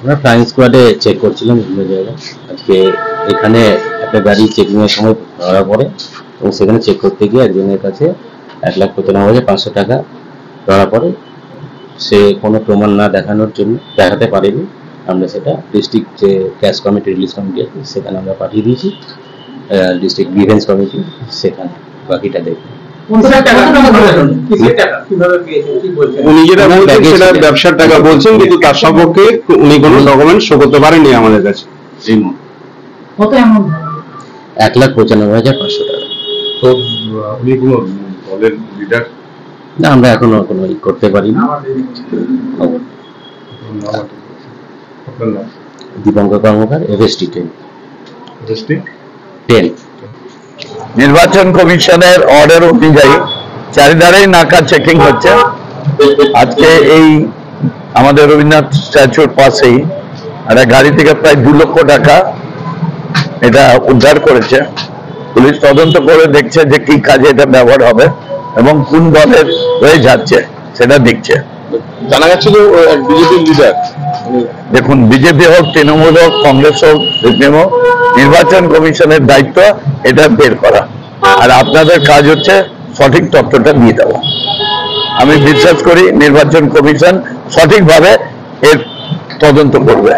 আমরা ফ্লাইং স্কোয়াডে চেক করছিলাম বিভিন্ন জায়গায়। আজকে এখানে একটা গাড়ি চেকিং এর সময় ধরা পড়ে এবং সেখানে চেক করতে গিয়ে একজনের কাছে 1,95,500 টাকা ধরা পড়ে। সে কোনো প্রমাণ না দেখাতে পারেনি। আমরা সেটা ডিস্ট্রিক্ট যে ক্যাশ কমিটি রিলিজ কমিটি আছে সেখানে আমরা পাঠিয়ে দিয়েছি, ডিস্ট্রিক্ট গ্রিভেন্স কমিটি, সেখানে বাকিটা দেখবে। উনি যেটা বলছেন সেটা ব্যবসার টাকা বলছেন, কিন্তু তার সম্পর্কে উনি কোনো ডকুমেন্ট শো করতে পারেননি আমাদের কাছে। 1,95,500 টাকা। তো উনি কোনো দলের লিডার না, আমরা এখনো কোনো করতে পারিনি। দীপঙ্কর কর্মকার, FST 10। নির্বাচন কমিশনের অর্ডার অনুযায়ী চারিধারেই নাকা চেকিং হচ্ছে। আজকে এই আমাদের রবীন্দ্রনাথ স্ট্যাচুর পাশেই একটা গাড়ি থেকে প্রায় 2 লক্ষ টাকা এটা উদ্ধার করেছে। পুলিশ তদন্ত করে দেখছে যে কি কাজে এটা ব্যবহার হবে এবং কোন দলের হয়ে যাচ্ছে সেটা দেখছে। জানা যাচ্ছে যে বিজেপি লিডার। দেখুন, বিজেপি হোক, তৃণমূল হোক, কংগ্রেস হোক, সিপিএম হোক, নির্বাচন কমিশনের দায়িত্ব এটা বের করা, আর আপনাদের কাজ হচ্ছে সঠিক তথ্যটা দিয়ে দেওয়া। আমি বিশ্বাস করি নির্বাচন কমিশন সঠিকভাবে এর তদন্ত করবে।